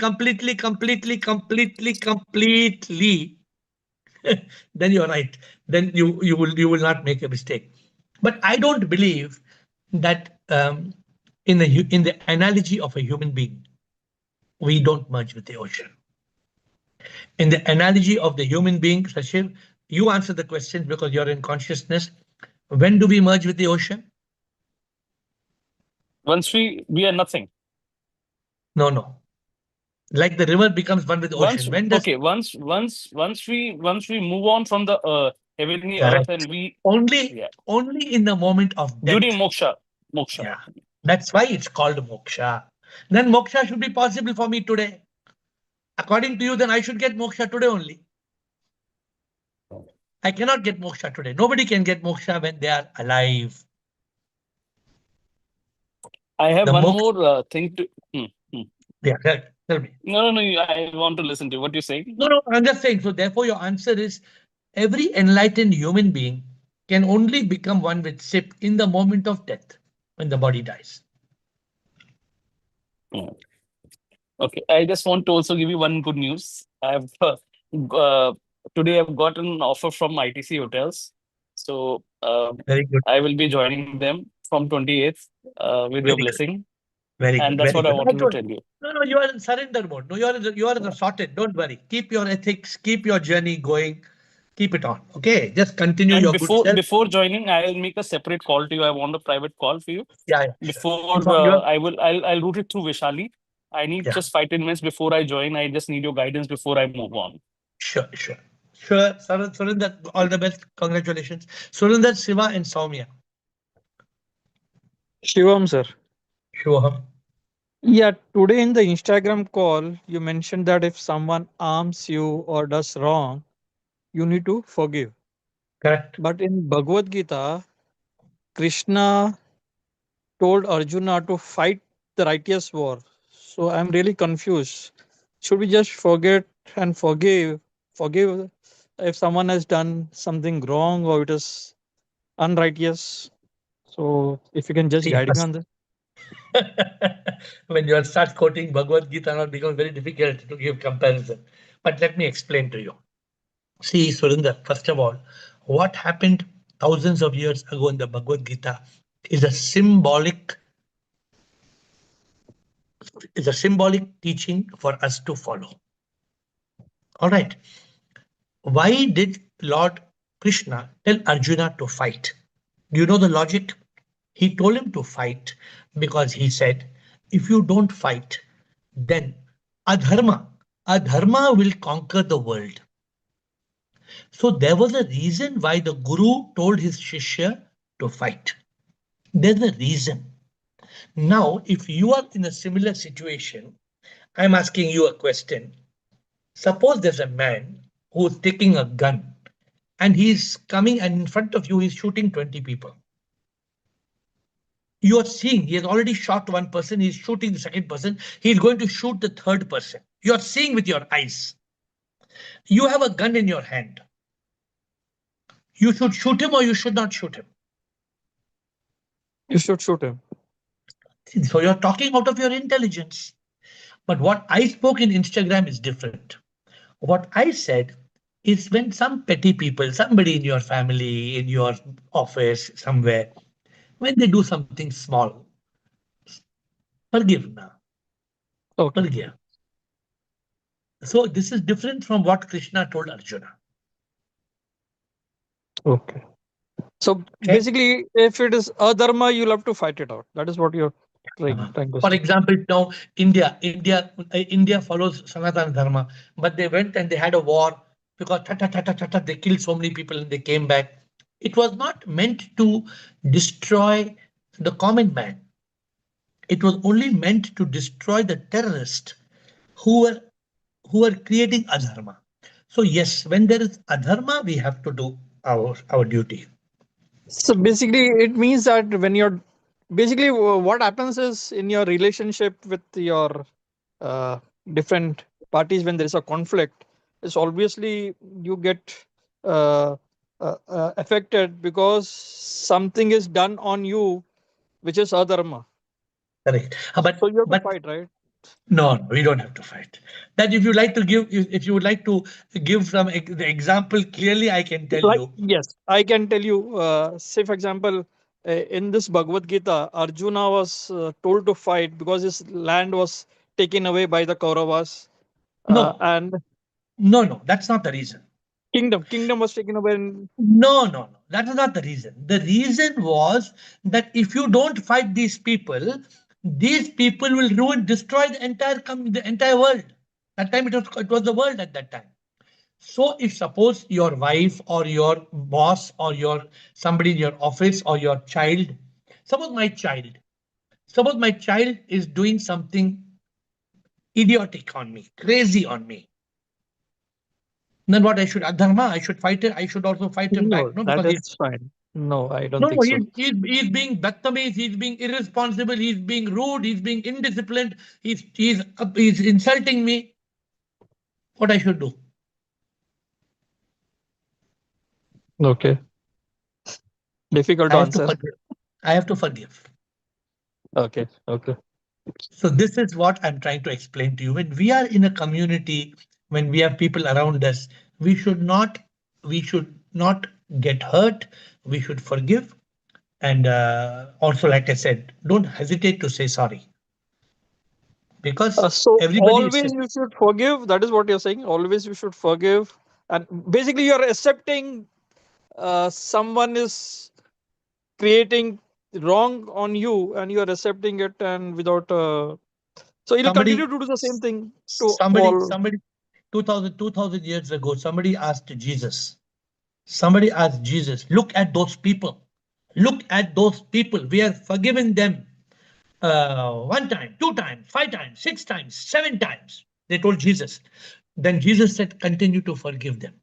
then you're right. Then you will not make a mistake. But I don't believe that in the analogy of a human being, we don't merge with the ocean. In the analogy of the human being, Sashir, you answer the question because you're in consciousness. When do we merge with the ocean? Once we are nothing. No. Like the river becomes one with the Once ocean. When does okay, once we move on from the heavenly earth correct? and we Only yeah only in the moment of during death. moksha. Yeah. That's why it's called moksha. Then moksha should be possible for me today. According to you, then I should get moksha today only. I cannot get moksha today. Nobody can get moksha when they are alive. I have The one moksha. more thing to. Yeah, tell me. No. I want to listen to what you're saying. No, I'm just saying. So therefore, your answer is every enlightened human being can only become one with SIP in the moment of death, when the body dies. Okay, I just want to also give you one good news. Today I've got an offer from ITC Hotels, so Very good. I will be joining them from 28th with your Very good. blessing, Very and good. that's Very what I good. wanted to tell you. No, you are in surrender mode. No, you are sorted. Don't worry. Keep your ethics, keep your journey going, keep it on. Okay, just continue And your good self. before joining, I'll make a separate call to you. I want a private call for you. Yeah, sure. Before I'll route it through Vishali. I need Yeah, just 5-10 minutes before I join. I just need your guidance before I move on. sure. Surinder, all the best. Congratulations. Surinder, Shiva, and Soumya. Shivam, sir. Sure. Yeah, today in the Instagram call, you mentioned that if someone harms you or does wrong, you need to forgive. Correct. But in Bhagavad Gita, Krishna told Arjuna to fight the righteous war. So I'm really confused. Should we just forget and forgive if someone has done something wrong or it is unrighteous? So if you can just See, guide me on this. when you start quoting Bhagavad Gita, it becomes very difficult to give comparison. But let me explain to you. See, Surinder, first of all, what happened thousands of years ago in the Bhagavad Gita is a symbolic teaching for us to follow. All right. Why did Lord Krishna tell Arjuna to fight? Do you know the logic? He told him to fight because he said, if you don't fight, then adharma will conquer the world. So there was a reason why the guru told his shishya to fight. There's a reason. Now, if you are in a similar situation, I'm asking you a question. Suppose there's a man who's taking a gun and he's coming and in front of you, he's shooting 20 people. You are seeing he has already shot one person, he's shooting the second person, he's going to shoot the third person. You are seeing with your eyes. You have a gun in your hand. You should shoot him or you should not shoot him. You should shoot him. So you're talking out of your intelligence. But what I spoke in Instagram is different. What I said is when some petty people, somebody in your family, in your office, somewhere, when they do something small, forgive now, Okay. forgive. So this is different from what Krishna told Arjuna. Okay. So Okay. basically, if it is adharma, you'll have to fight it out. That is what you're trying to For say. example, now India follows Sanatana Dharma, but they went and they had a war because they killed so many people and they came back. It was not meant to destroy the common man. It was only meant to destroy the terrorists who were creating adharma. So yes, when there is adharma, we have to do our duty. So basically, it means that when you're basically what happens is in your relationship with your uh, different parties, when there is a conflict, is obviously you get uh, affected because something is done on you, which is adharma. Correct. So you have to But fight, right? no, we don't have to fight. That if you like to give, if you would like to give some the example clearly, I can tell Like, you. yes, I can tell you. Say, for example, in this Bhagavad Gita, Arjuna was told to fight because his land was taken away by the Kauravas, No, and no, that's not the reason. kingdom was taken away. And, No. That is not the reason. The reason was that if you don't fight these people will ruin, destroy the entire world. That time it was the world at that time. So if suppose your wife or your boss or your somebody in your office or your child, suppose my child, suppose my child is doing something idiotic on me, crazy on me, then what I should adharma, I should fight it, I should also fight him no, back, no, that because is fine. No, I don't no, think so. he's being battamiz, he's being irresponsible, he's being rude, he's being indisciplined, he's insulting me. What I should do? Okay, difficult I to have to answer. forgive. I have to forgive. Okay, okay. So this is what I'm trying to explain to you. When we are in a community, when we have people around us, we should not we should not get hurt. We should forgive, and also, like I said, don't hesitate to say sorry because So everybody is always you should forgive. That is what you're saying. Always you should forgive, and basically you're accepting someone is creating wrong on you, and you're accepting it, and without so he'll continue somebody to do the same thing to somebody all. somebody 2000 years ago, somebody asked Jesus, look at those people, look at those people, we are forgiving them one time, two times, five times, six times, seven times. They told Jesus. Then Jesus said, continue to forgive them.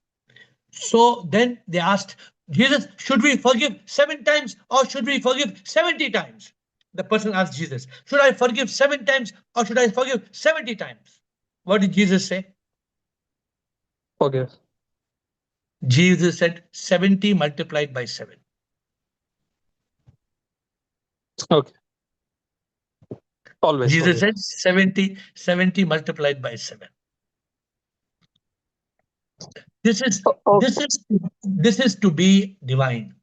So then they asked Jesus, should we forgive seven times or should we forgive 70 times? The person asked Jesus, should I forgive seven times or should I forgive 70 times? What did Jesus say? Forgive. Jesus said 70 multiplied by 7. Okay. Always Jesus forgive. said 70 multiplied by 7. This is Okay. this is this is to be divine.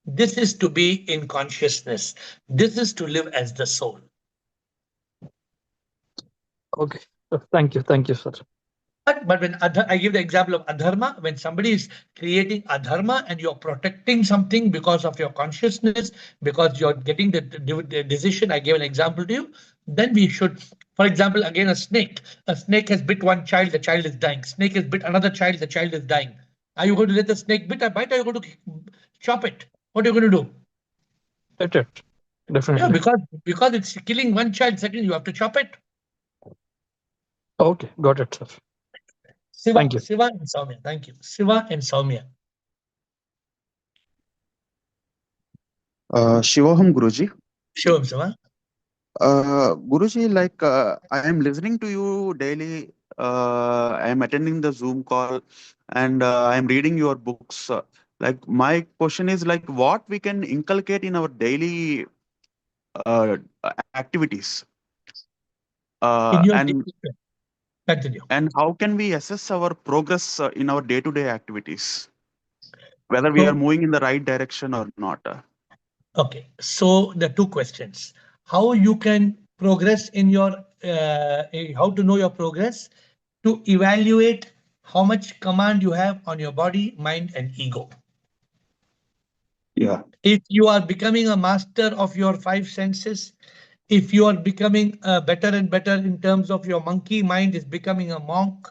This is to be in consciousness. This is to live as the soul. Okay. Thank you, sir. But when I give the example of adharma, when somebody is creating adharma and you're protecting something because of your consciousness, because you're getting the decision, I gave an example to you, then we should, for example, again, a snake. A snake has bit one child, the child is dying. Snake has bit another child, the child is dying. Are you going to let the snake bite, or are you going to chop it? What are you going to do? Let it. Yeah, Definitely. because it's killing one child, second, you have to chop it. Okay. Got it, sir. Thank you. Siva and Soumya. Thank you. Siva and Soumya. Shivaham Guruji. Shivam, Siva. Guruji, like I am listening to you daily. I am attending the Zoom call, and I am reading your books. Like my question is like, what we can inculcate in our daily uh, activities, In your and continue. how can we assess our progress in our day-to-day activities, whether we are So, moving in the right direction or not? okay. So the two questions: how you can progress in your, how to know your progress, to evaluate how much command you have on your body, mind, and ego. Yeah. If you are becoming a master of your five senses, if you are becoming better and better in terms of your monkey mind is becoming a monk,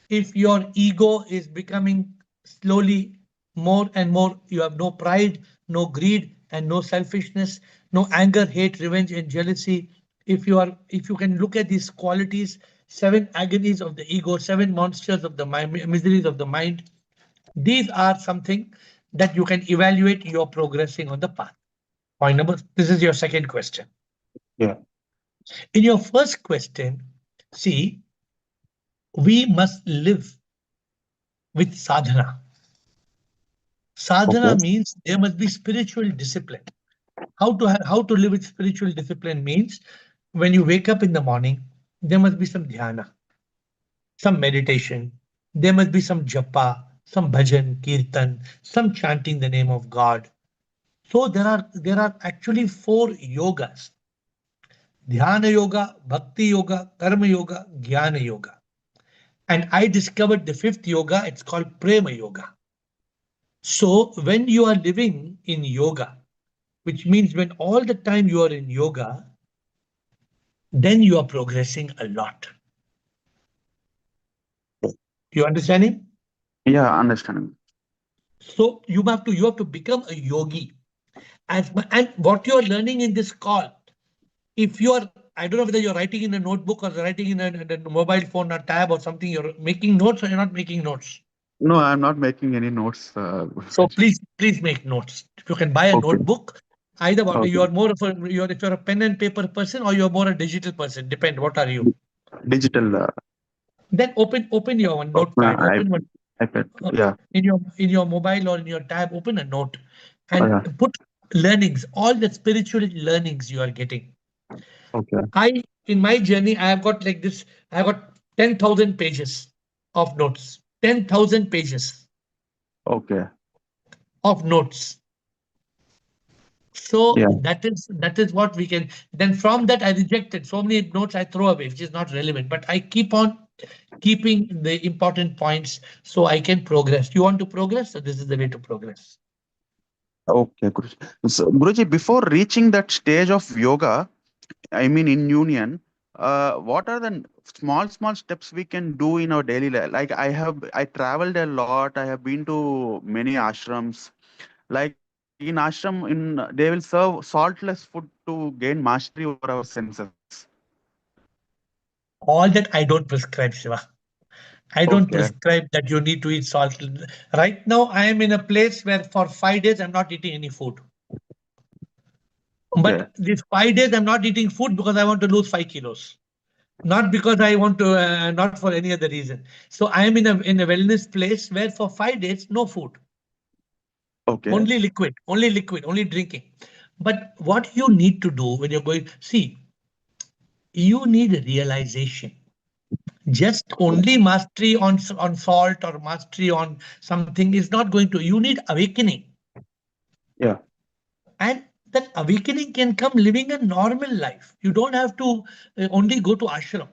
if your ego is becoming slowly more and more, you have no pride, no greed, and no selfishness, no anger, hate, revenge, and jealousy. If you can look at these qualities, seven agonies of the ego, seven monsters of the mind, miseries of the mind, these are something that you can evaluate you're progressing on the path. Point number, this is your second question. Yeah. In your first question, see, we must live with sadhana. Sadhana Okay. means there must be spiritual discipline. How to live with spiritual discipline means when you wake up in the morning, there must be some dhyana, some meditation. There must be some japa, some bhajan, kirtan, some chanting the name of God. So there are actually four yogas: Dhyana Yoga, Bhakti Yoga, Karma Yoga, Jnana Yoga. And I discovered the fifth yoga, it's called Prema Yoga. So when you are living in yoga, which means when all the time you are in yoga, then you are progressing a lot. You understanding? Yeah, understanding. So you have to become a yogi. And what you are learning in this call, if you are, I don't know whether you're writing in a notebook or writing in a mobile phone or tab or something, you're making notes or you're not making notes. No, I'm not making any notes. So please make notes. If you can buy a Okay. notebook, either one, Okay. you're more of if you're a pen and paper person or you're more a digital person, depend. What are you? Digital. Then open your one Open notepad, open one iPad. okay, Yeah. in your mobile or in your tab, open a note and Yeah. put learnings, all the spiritual learnings you are getting. Okay. In my journey, I have got like this, I have got 10,000 pages of notes, 10,000 pages Okay. of notes. So Yeah. that is what we can. Then from that, I rejected so many notes I throw away, which is not relevant. But I keep on keeping the important points so I can progress. You want to progress? So this is the way to progress. Okay, Guruji. So, Guruji, before reaching that stage of yoga, I mean, in union, what are the small steps we can do in our daily life? Like I traveled a lot. I have been to many ashrams. Like in ashram, they will serve saltless food to gain mastery over our senses. All that I don't prescribe, Shiva. I don't Okay. prescribe that you need to eat salt. Right now, I am in a place where for 5 days I'm not eating any food. Okay. But these 5 days I'm not eating food because I want to lose 5 kilos. Not because I want to, not for any other reason. So I am in a wellness place where for 5 days no food, Okay. only liquid, only drinking. But what you need to do when you're going, see, you need a realization. Just only mastery on salt or mastery on something is not going to. You need awakening, Yeah. and that awakening can come living a normal life. You don't have to only go to ashram.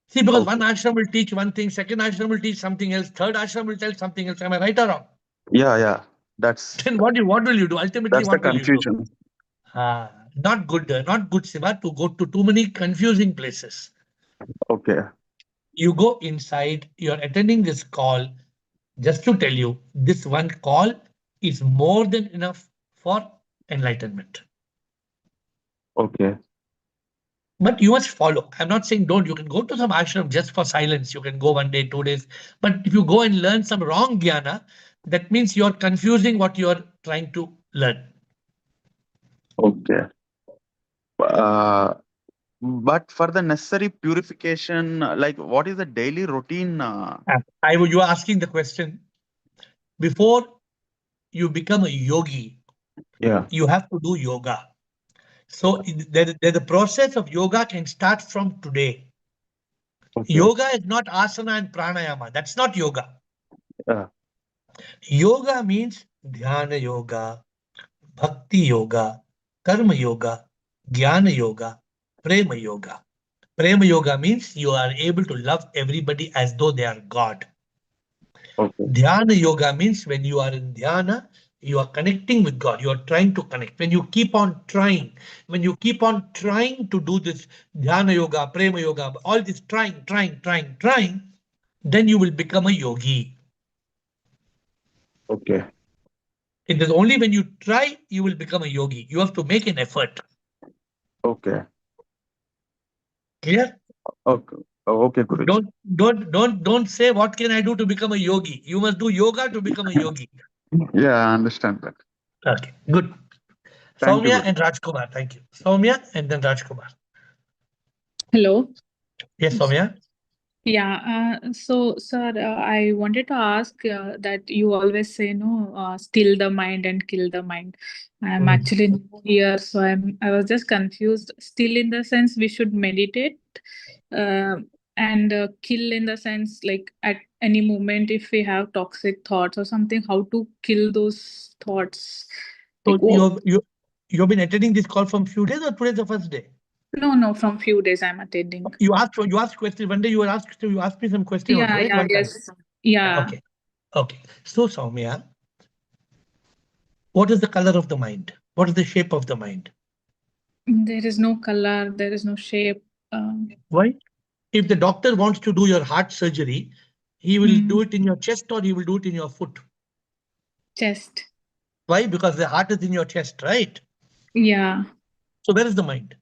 See, because one Okay. ashram will teach one thing, second ashram will teach something else, third ashram will tell something else. Am I right or wrong? Yeah. Yeah. That's Then what will you do? Ultimately, that's the what will you do? confusion. Not good, Siva, to go to too many confusing places. Okay. You go inside, you're attending this call. Just to tell you, this one call is more than enough for enlightenment. Okay. But you must follow. I'm not saying don't. You can go to some ashram just for silence. You can go 1 day, 2 days. But if you go and learn some wrong jnana, that means you're confusing what you're trying to learn. Okay. Uh, but for the necessary purification, like what is the daily routine? You are asking the question before you become a yogi, Yeah. you have to do yoga. So the process of yoga can start from today. Okay. Yoga is not asana and pranayama. That's not yoga. Yeah. Yoga means dhyana yoga, bhakti yoga, karma yoga, jnana yoga, prema yoga. Prema yoga means you are able to love everybody as though they are God. Okay. Dhyana yoga means when you are in dhyana, you are connecting with God. You are trying to connect. When you keep on trying, to do this dhyana yoga, prema yoga, all this trying, then you will become a yogi. Okay. It is only when you try, you will become a yogi. You have to make an effort. Okay. Clear? Okay. Okay, Guruji. Don't say what can I do to become a yogi. You must do yoga to become a yogi. Yeah, I understand that. Okay, good. Thank you, Soumya Guruji. and Rajkumar. Thank you. Soumya and then Rajkumar. Hello. Yes, Soumya. Yeah. So, sir, I wanted to ask that you always say, no, still the mind and kill the mind. I'm Mm. actually new here, so I was just confused. Still, in the sense we should meditate, uh, and kill in the sense like at any moment if we have toxic thoughts or something, how to kill those thoughts. Like, So you've been attending this call from few days or today's the first day? no, from few days I'm attending. You asked question one day. You asked me some question also, right? Yeah, One time. yes, yeah. Okay. So Soumya, what is the color of the mind? What is the shape of the mind? There is no color, there is no shape. Why? If the doctor wants to do your heart surgery, he will do Hmm. it in your chest or he will do it in your foot. Chest. Why? Because the heart is in your chest, right? Yeah. So where is the mind?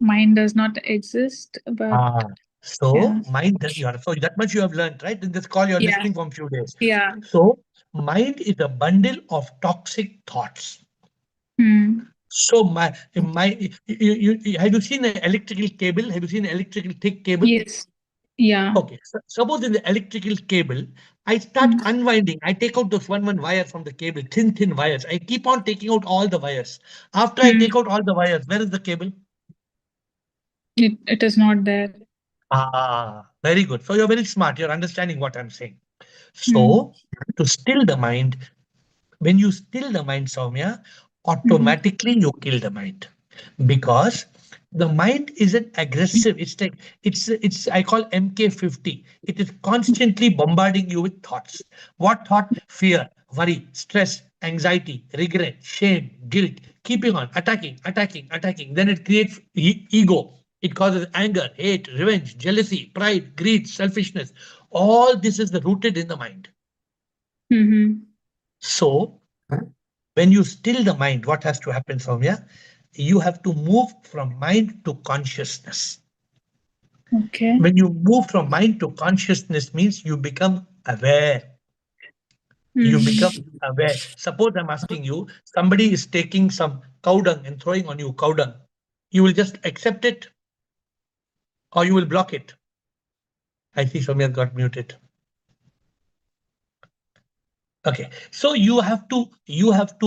Mind does not exist, but So yeah. mind that so that much you have learned, right? In this call, you're Yeah. listening from few days. Yeah. So mind is a bundle of toxic thoughts. Hmm. So have you seen an electrical cable? Have you seen an electrical thick cable? Yes. Yeah. Okay. So suppose in the electrical cable, I start Hmm. unwinding. I take out those one wire from the cable, thin wires. I keep on taking out all the wires. After I Hmm. take out all the wires, where is the cable? It is not there. Very good. So you're very smart. You're understanding what I'm saying. Hmm. So to still the mind, when you still the mind, Soumya, Hmm. automatically you kill the mind, because the mind isn't aggressive. It's like it's I call MK50. It is constantly bombarding you with thoughts. What thought? Fear, worry, stress, anxiety, regret, shame, guilt. Keeping on attacking. Then it creates ego. It causes anger, hate, revenge, jealousy, pride, greed, selfishness. All this is rooted in the mind. Hmm. So when you still the mind, what has to happen, Soumya? You have to move from mind to consciousness. Okay. When you move from mind to consciousness means you become aware. You become Hmm. aware. Suppose I'm asking you, somebody is taking some cow dung and throwing on you cow dung. You will just accept it or you will block it. I see Soumya got muted. Okay, so you have to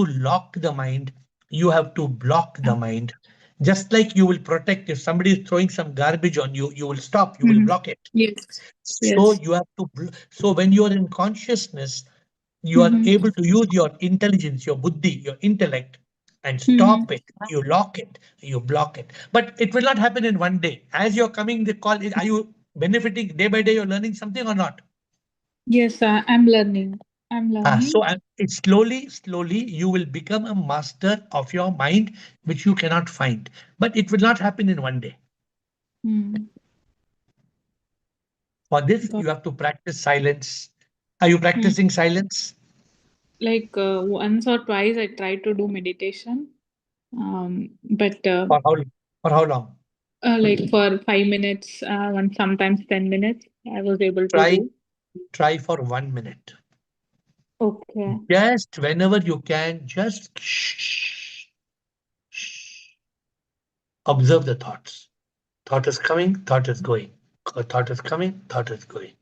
lock the mind, you have to block the mind. Just like you will protect if somebody is throwing some garbage on you, you will stop, you will Hmm. block it. Yes. So Yes. you have to so when you are in consciousness, you are Hmm. able to use your intelligence, your buddhi, your intellect, and Hmm. stop it. You lock it, you block it. But it will not happen in one day. As you're coming the call, are you benefiting day by day? You're learning something or not? Yes, I'm learning. I'm So learning. it's slowly, you will become a master of your mind, which you cannot find. But it will not happen in one day. Hmm. For this, Got you have to practice silence. Are you hmm. practicing silence? Like once or twice I tried to do meditation. But For how long? like for 5 minutes, and sometimes 10 minutes, I was able to Try, do. try for 1 minute. Okay. Just whenever you can, just shh, shh. Observe the thoughts. Thought is coming, thought is going. Thought is coming, thought is going.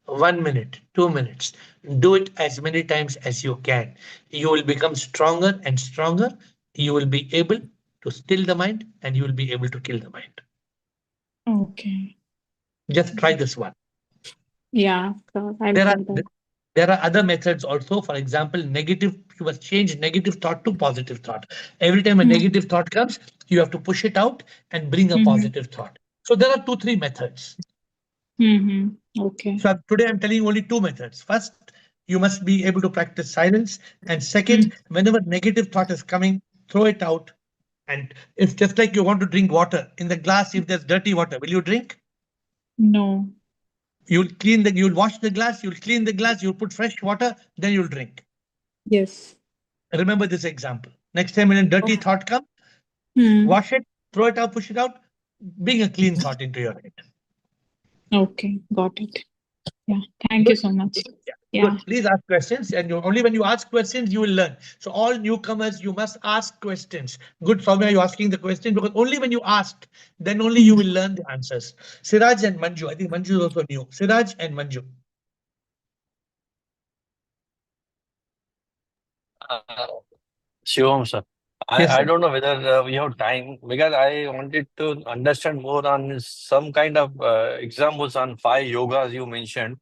1 minute, 2 minutes. Do it as many times as you can. You will become stronger and stronger. You will be able to still the mind, and you will be able to kill the mind. Okay. Just try this one. Yeah, sure. I'll There try are that. there are other methods also. For example, negative, you must change negative thought to positive thought. Every time a Mm. negative thought comes, you have to push it out and bring a Mhm. positive thought. So there are 2-3 methods. Okay. So today I'm telling you only 2 methods. First, you must be able to practice silence. And second, whenever negative thought is coming, throw it out. And it's just like you want to drink water. In the glass, if there's dirty water, will you drink? No. You'll wash the glass, you'll clean the glass, you'll put fresh water, then you'll drink. Yes. Remember this example. Next time when a dirty thought comes, Hmm. wash it, throw it out, push it out, bring a clean thought into your head. Okay, got it. Yeah, thank you Good. so much. Yeah. Yeah. Good. Please ask questions, and only when you ask questions you will learn. So all newcomers, you must ask questions. Good, Soumya, you asking the question, because only when you ask, then only you will learn the answers. Siraj and Manju, I think Manju is also new. Siraj and Manju. Shivam, sir. Yes, I sir. don't know whether we have time because I wanted to understand more on some kind of examples on 5 yogas you mentioned.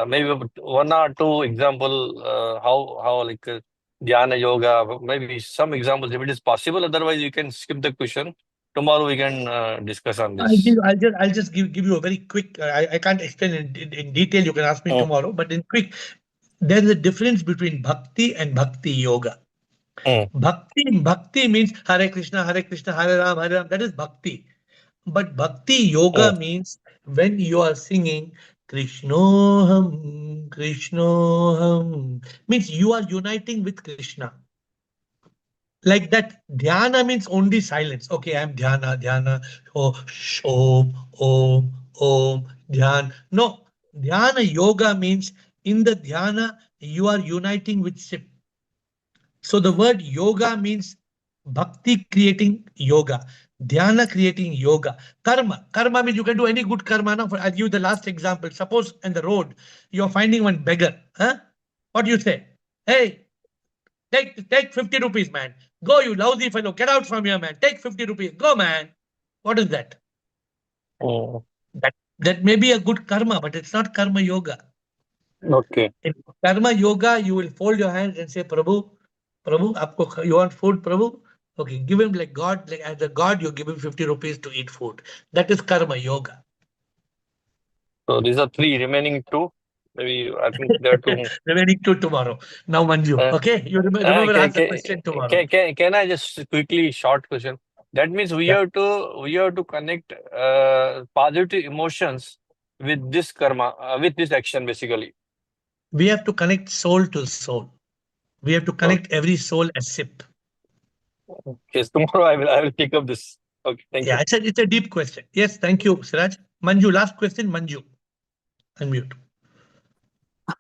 Maybe 1 or 2 example how like dhyana yoga, maybe some examples if it is possible. Otherwise, you can skip the question. Tomorrow we can discuss on this. I'll just give you a very quick. I can't explain in detail. You can ask me tomorrow, but in quick, there is a difference between bhakti and bhakti yoga. Bhakti means Hare Krishna, Hare Ram. That is bhakti. But bhakti yoga means when you are singing Krishnoham, Krishnoham, means you are uniting with Krishna. Like that, dhyana means only silence. Okay, I'm dhyana. Oh, om, dhyan. No, dhyana yoga means in the dhyana you are uniting with Shiv. So the word yoga means bhakti creating yoga, dhyana creating yoga, karma. Karma means you can do any good karma. Now, I'll give you the last example. Suppose in the road you're finding one beggar. Huh? What do you say? Hey, take 50 rupees, man. Go, you lousy fellow. Get out from here, man. Take 50 rupees. Go, man. What is that? That may be a good karma, but it's not karma yoga. Okay. In karma yoga, you will fold your hands and say, Prabhu, you want food, Prabhu? Okay, give him like God, like as a God, you give him 50 rupees to eat food. That is karma yoga. So these are 3 remaining 2. Maybe I think there are 2. Remaining 2 tomorrow. Now, Manju, okay? You remember ask the question tomorrow. Can I just quickly short question? That means we have to connect positive emotions with this karma, with this action basically. We have to connect soul to soul. We have to connect every soul as sip. Yes, tomorrow I will pick up this. Okay, thank you. Yeah, it's a deep question. Yes, thank you, Siraj. Manju, last question, Manju. Unmute.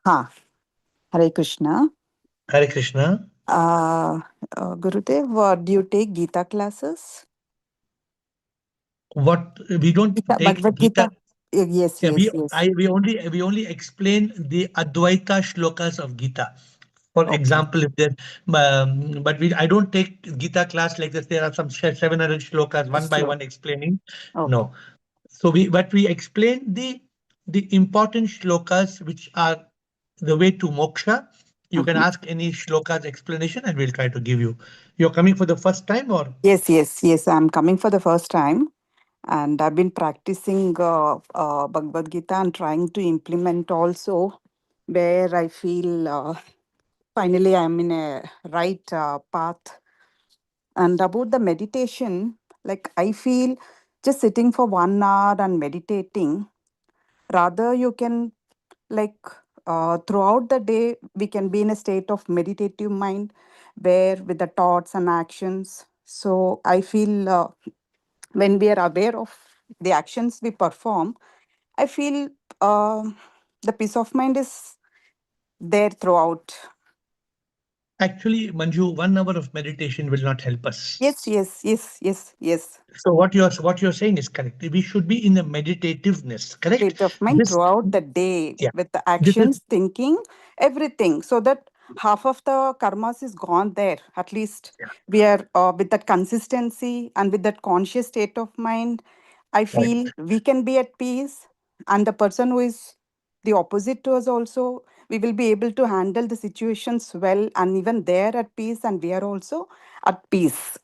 Hare Krishna. Hare Krishna. Gurudev, do you take Gita classes? What we don't take Bhagavad Gita. Yes, Yeah, yes, yes. we only explain the Advaita shlokas of Gita. For example, if there, but I don't take Gita class like this. There are some 700 shlokas one by one explaining. No, so we explain the important shlokas which are the way to moksha. You can ask any shlokas explanation, and we'll try to give you. You're coming for the first time, or? Yes. I'm coming for the first time. And I've been practicing Bhagavad Gita and trying to implement also where I feel finally I'm in a right path. And about the meditation, like I feel just sitting for 1 hour and meditating, rather you can like throughout the day, we can be in a state of meditative mind where with the thoughts and actions. So I feel when we are aware of the actions we perform, I feel the peace of mind is there throughout. Actually, Manju, 1 hour of meditation will not help us. Yes. So what you're saying is correct. We should be in the meditativeness, correct? State of mind throughout the day with the This is actions, thinking, everything. So that half of the karmas is gone there. At least we are with that consistency and with that conscious state of mind, I feel we can be at peace. And the person who is the opposite to us also, we will be able to handle the situations well, and even they're at peace and we are also at peace.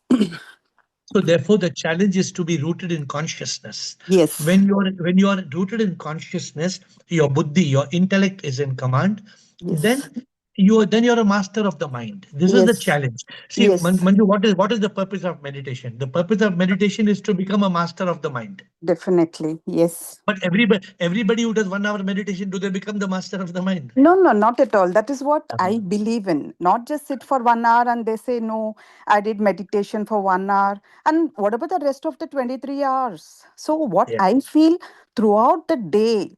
So therefore, the challenge is to be rooted in consciousness. Yes. When you are rooted in consciousness, your buddhi, your intellect is in command. Yes. Then you're a master of the mind. This is the Yes. challenge. See, Yes. Manju, what is the purpose of meditation? The purpose of meditation is to become a master of the mind. Definitely. Yes. But everybody who does 1 hour meditation, do they become the master of the mind? No, no, not at all. That is what I believe in. Not just sit for 1 hour and they say, no, I did meditation for 1 hour. And what about the rest of the 23 hours? So, what Yeah. I feel throughout the day,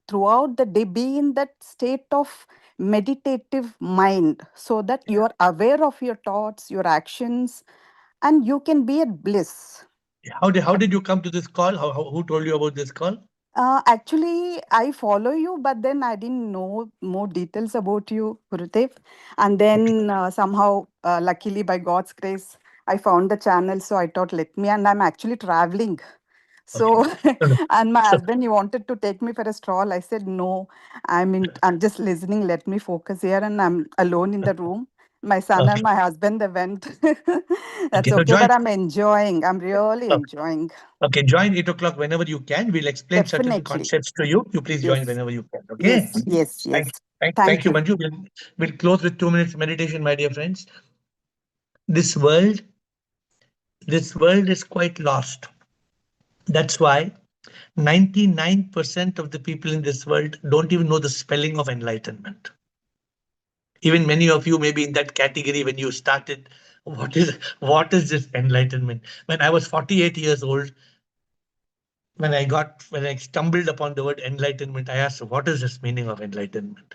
be in that state of meditative mind so that you are aware of your thoughts, your actions, and you can be at bliss. How did you come to this call? Who told you about this call? Actually, I follow you, but then I didn't know more details about you, Gurudev. And then somehow, luckily by God's grace, I found the channel. So I thought, let me, and I'm actually traveling. So, and my husband, he wanted to take me for a stroll. I said, no, I'm just listening. Let me focus here. And I'm alone in the room. My son and my husband, they went. That's So okay, join. but I'm enjoying. I'm really enjoying. Okay, join 8 o'clock whenever you can. We'll explain certain Definitely. concepts to you. You please join Yes. whenever you can. Okay. Yes, yes, yes. Thank you, Manju. We'll close with 2 minutes meditation, my dear friends. This world is quite lost. That's why 99% of the people in this world don't even know the spelling of enlightenment. Even many of you may be in that category when you started. What is this enlightenment? When I was 48 years old, when I stumbled upon the word enlightenment, I asked, what is this meaning of enlightenment?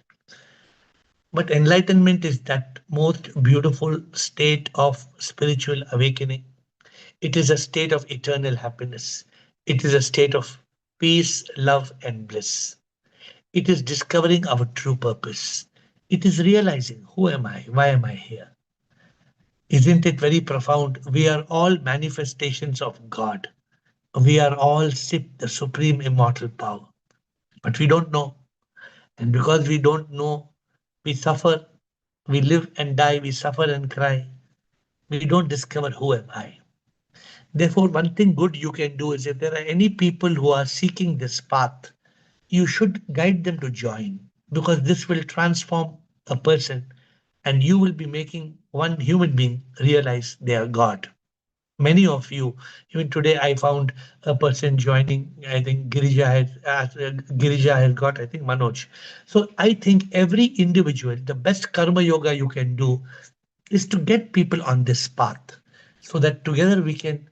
But enlightenment is that most beautiful state of spiritual awakening. It is a state of eternal happiness. It is a state of peace, love, and bliss. It is discovering our true purpose. It is realizing, who am I? Why am I here? Isn't it very profound? We are all manifestations of God. We are all SIP, the supreme immortal power. But we don't know. And because we don't know, we suffer, we live and die, we suffer and cry. We don't discover who am I. Therefore, one thing good you can do is if there are any people who are seeking this path, you should guide them to join, because this will transform a person and you will be making one human being realize they are God. Many of you, even today, I found a person joining. I think Girija has got, I think, Manoj. So I think every individual, the best karma yoga you can do is to get people on this path so that together we can.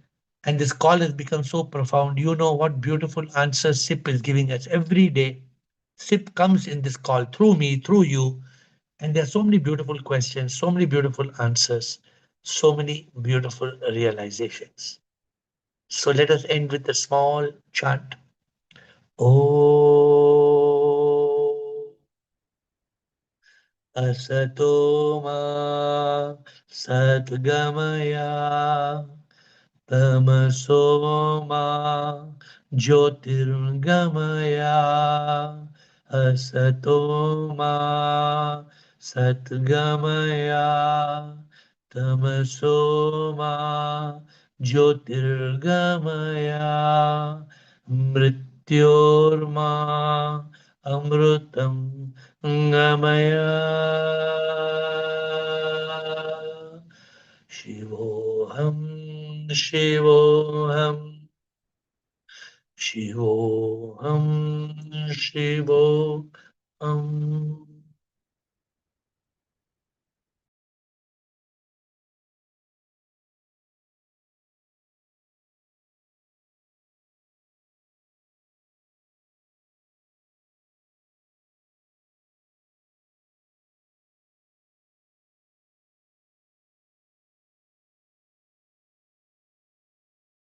And this call has become so profound. You know what beautiful answers SIP is giving us every day. SIP comes in this call through me, through you. And there are so many beautiful questions, so many beautiful answers, so many beautiful realizations. So let us end with a small chant. Oh, Asato Ma Satgamaya Tamaso Ma Jyotirgamaya Asato Ma Satgamaya Tamaso Ma Jyotirgamaya Mrityorma Amrutam Gamaya Shivoham Shivoham Shivoham Shivoham